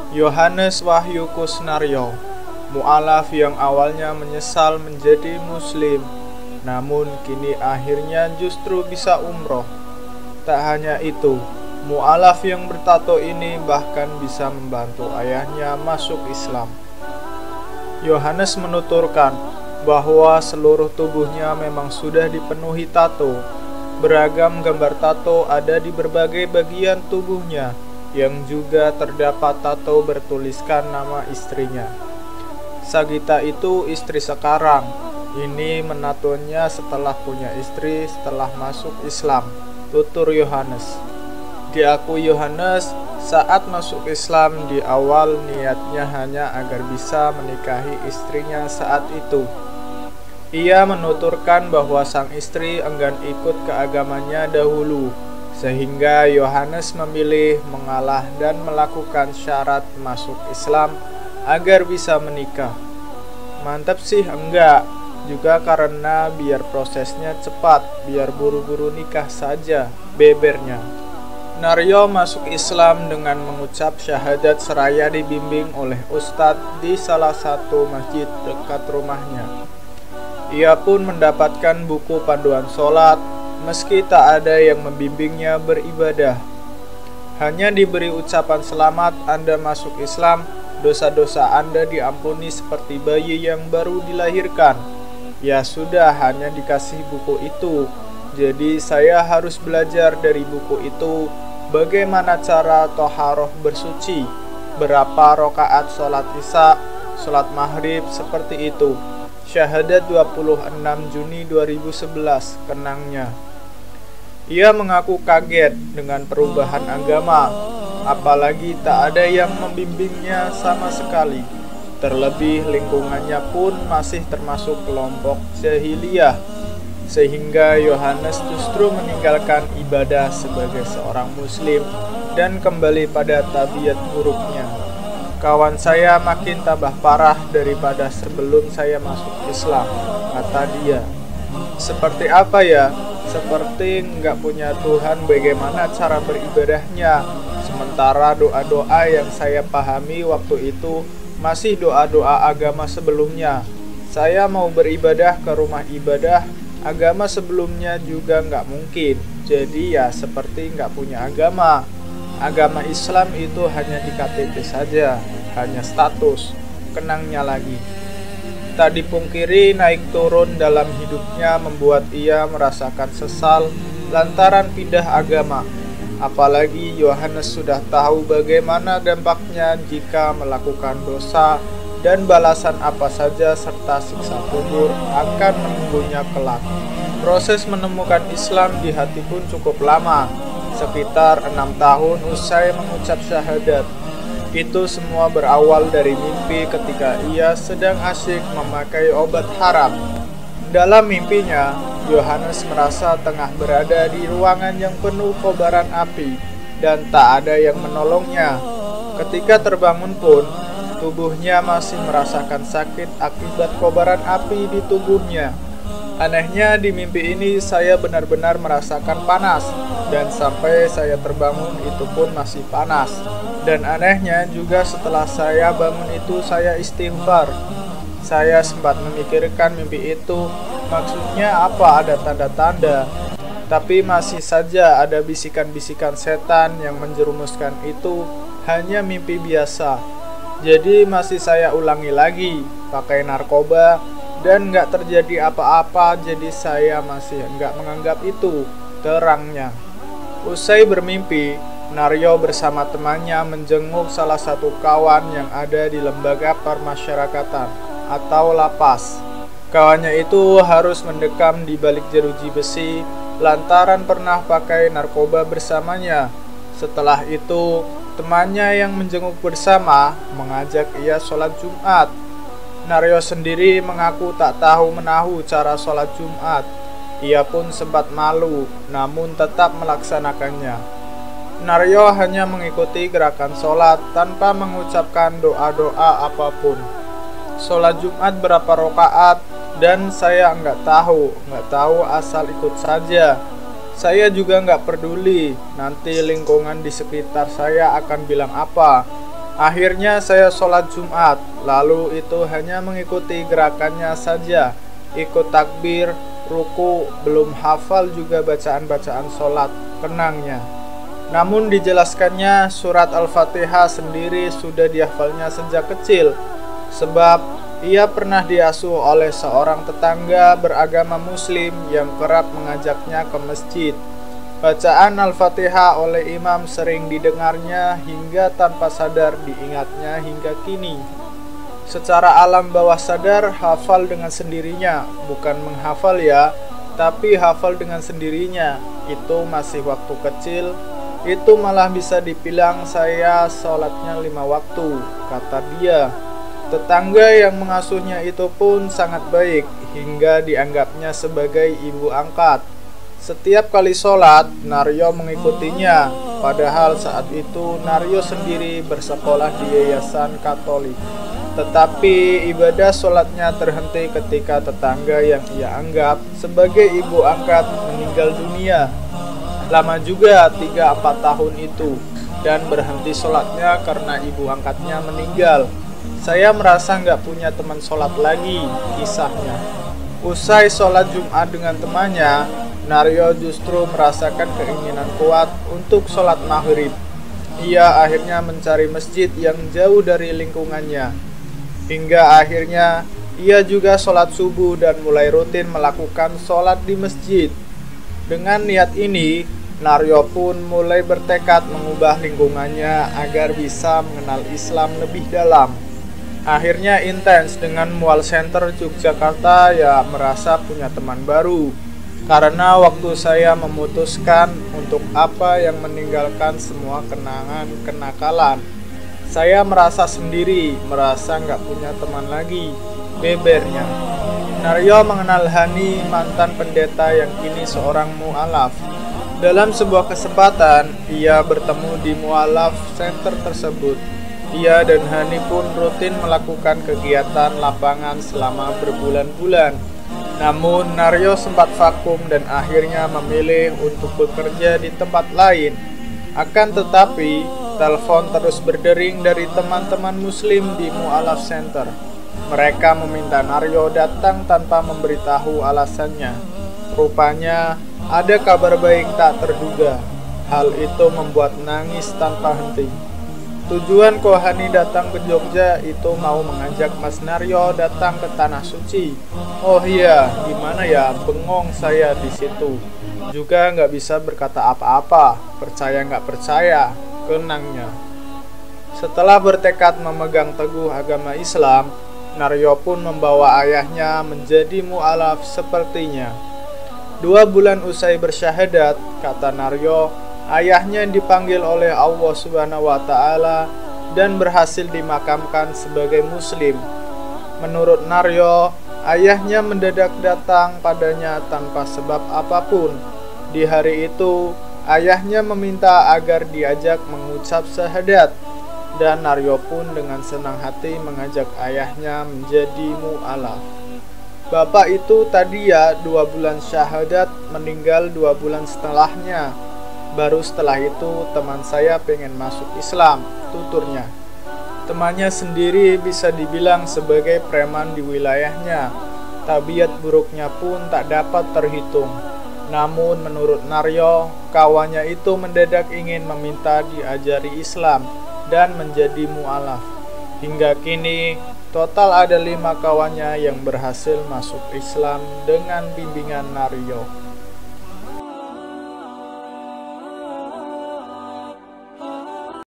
Yohanes Wahyu Kusnaryo, mu'alaf yang awalnya menyesal menjadi muslim, namun kini akhirnya justru bisa umroh. Tak hanya itu, mu'alaf yang bertato ini bahkan bisa membantu ayahnya masuk Islam. Yohanes menuturkan bahwa seluruh tubuhnya memang sudah dipenuhi tato. Beragam gambar tato ada di berbagai bagian tubuhnya, yang juga terdapat tato bertuliskan nama istrinya. Sagita itu istri sekarang. Ini menatonya setelah punya istri setelah masuk Islam, tutur Yohanes. Diakui Yohanes, saat masuk Islam di awal niatnya hanya agar bisa menikahi istrinya saat itu. Ia menuturkan bahwa sang istri enggan ikut ke agamanya dahulu, sehingga Yohanes memilih mengalah dan melakukan syarat masuk Islam agar bisa menikah. Mantap sih enggak, juga karena biar prosesnya cepat, biar buru-buru nikah saja, bebernya. Naryo masuk Islam dengan mengucap syahadat seraya dibimbing oleh ustadz di salah satu masjid dekat rumahnya. Ia pun mendapatkan buku panduan sholat, meski tak ada yang membimbingnya beribadah. Hanya diberi ucapan selamat Anda masuk Islam, dosa-dosa Anda diampuni seperti bayi yang baru dilahirkan. Ya sudah, hanya dikasih buku itu. Jadi saya harus belajar dari buku itu bagaimana cara toharoh bersuci, berapa rokaat sholat isya, sholat maghrib, seperti itu. Syahadat 26 Juni 2011, kenangnya. Ia mengaku kaget dengan perubahan agama, apalagi tak ada yang membimbingnya sama sekali. Terlebih lingkungannya pun masih termasuk kelompok jahiliyah, sehingga Yohanes justru meninggalkan ibadah sebagai seorang muslim dan kembali pada tabiat buruknya. Kawan saya makin tambah parah daripada sebelum saya masuk Islam, kata dia. Seperti apa ya? Seperti nggak punya Tuhan, bagaimana cara beribadahnya? Sementara doa-doa yang saya pahami waktu itu masih doa-doa agama sebelumnya. Saya mau beribadah ke rumah ibadah agama sebelumnya juga nggak mungkin. Jadi ya seperti nggak punya agama. Agama Islam itu hanya di KTP saja, hanya status, kenangnya lagi. Tak dipungkiri naik turun dalam hidupnya membuat ia merasakan sesal lantaran pindah agama. Apalagi Yohanes sudah tahu bagaimana dampaknya jika melakukan dosa dan balasan apa saja serta siksa kubur akan menunggunya kelak. Proses menemukan Islam di hati pun cukup lama, sekitar 6 tahun usai mengucap syahadat. Itu semua berawal dari mimpi ketika ia sedang asyik memakai obat haram. Dalam mimpinya, Yohanes merasa tengah berada di ruangan yang penuh kobaran api dan tak ada yang menolongnya. Ketika terbangun pun, tubuhnya masih merasakan sakit akibat kobaran api di tubuhnya. Anehnya di mimpi ini saya benar-benar merasakan panas, dan sampai saya terbangun itu pun masih panas. Dan anehnya juga setelah saya bangun itu saya istighfar. Saya sempat memikirkan mimpi itu maksudnya apa, ada tanda-tanda. Tapi masih saja ada bisikan-bisikan setan yang menjerumuskan itu hanya mimpi biasa. Jadi masih saya ulangi lagi, pakai narkoba, dan nggak terjadi apa-apa, jadi saya masih nggak menganggap itu, terangnya. Usai bermimpi, Naryo bersama temannya menjenguk salah satu kawan yang ada di lembaga permasyarakatan atau lapas. Kawannya itu harus mendekam di balik jeruji besi lantaran pernah pakai narkoba bersamanya. Setelah itu, temannya yang menjenguk bersama mengajak ia sholat Jumat. Naryo sendiri mengaku tak tahu menahu cara sholat Jumat. Ia pun sempat malu, namun tetap melaksanakannya. Naryo hanya mengikuti gerakan sholat tanpa mengucapkan doa-doa apapun. Sholat Jumat berapa rakaat dan saya nggak tahu asal ikut saja. Saya juga nggak peduli nanti lingkungan di sekitar saya akan bilang apa. Akhirnya saya sholat Jumat, lalu itu hanya mengikuti gerakannya saja, ikut takbir, ruku, belum hafal juga bacaan-bacaan sholat kenangnya. Namun dijelaskannya surat Al-Fatihah sendiri sudah dihafalnya sejak kecil, sebab ia pernah diasuh oleh seorang tetangga beragama muslim yang kerap mengajaknya ke masjid. Bacaan Al-Fatihah oleh imam sering didengarnya hingga tanpa sadar diingatnya hingga kini. Secara alam bawah sadar hafal dengan sendirinya, bukan menghafal ya, tapi hafal dengan sendirinya. Itu masih waktu kecil, itu malah bisa dibilang saya sholatnya 5 waktu, kata dia. Tetangga yang mengasuhnya itu pun sangat baik, hingga dianggapnya sebagai ibu angkat. Setiap kali sholat, Naryo mengikutinya, padahal saat itu Naryo sendiri bersekolah di yayasan Katolik. Tetapi ibadah sholatnya terhenti ketika tetangga yang ia anggap sebagai ibu angkat meninggal dunia. Lama juga 3-4 tahun itu, dan berhenti sholatnya karena ibu angkatnya meninggal. Saya merasa nggak punya teman sholat lagi, kisahnya. Usai sholat Jumat dengan temannya, Naryo justru merasakan keinginan kuat untuk sholat maghrib. Ia akhirnya mencari masjid yang jauh dari lingkungannya. Hingga akhirnya ia juga sholat subuh dan mulai rutin melakukan sholat di masjid. Dengan niat ini, Naryo pun mulai bertekad mengubah lingkungannya agar bisa mengenal Islam lebih dalam. Akhirnya intens dengan Mual Center Yogyakarta ya merasa punya teman baru. Karena waktu saya memutuskan untuk apa yang meninggalkan semua kenangan kenakalan, saya merasa sendiri, merasa nggak punya teman lagi, bebernya. Naryo mengenal Hani, mantan pendeta yang kini seorang mu'alaf. Dalam sebuah kesempatan, ia bertemu di mu'alaf center tersebut. Ia dan Hani pun rutin melakukan kegiatan lapangan selama berbulan-bulan. Namun Naryo sempat vakum dan akhirnya memilih untuk bekerja di tempat lain. Akan tetapi, telepon terus berdering dari teman-teman muslim di Mu'alaf Center. Mereka meminta Naryo datang tanpa memberitahu alasannya. Rupanya ada kabar baik tak terduga. Hal itu membuat nangis tanpa henti. Tujuan Kohani datang ke Jogja itu mau mengajak Mas Naryo datang ke Tanah Suci. Oh iya, gimana ya, bengong saya di situ. Juga nggak bisa berkata apa-apa, percaya nggak percaya, kenangnya. Setelah bertekad memegang teguh agama Islam, Naryo pun membawa ayahnya menjadi mu'alaf sepertinya. 2 bulan usai bersyahadat, kata Naryo, ayahnya dipanggil oleh Allah Subhanahu wa Ta'ala dan berhasil dimakamkan sebagai muslim. Menurut Naryo, ayahnya mendadak datang padanya tanpa sebab apapun. Di hari itu, ayahnya meminta agar diajak mengucap syahadat, dan Naryo pun dengan senang hati mengajak ayahnya menjadi mu'alaf. Bapak itu tadi ya 2 bulan syahadat, meninggal 2 bulan setelahnya. Baru setelah itu teman saya pengen masuk Islam, tuturnya. Temannya sendiri bisa dibilang sebagai preman di wilayahnya. Tabiat buruknya pun tak dapat terhitung. Namun menurut Naryo, kawannya itu mendadak ingin meminta diajari Islam dan menjadi mu'alaf. Hingga kini, total ada 5 kawannya yang berhasil masuk Islam dengan bimbingan Naryo.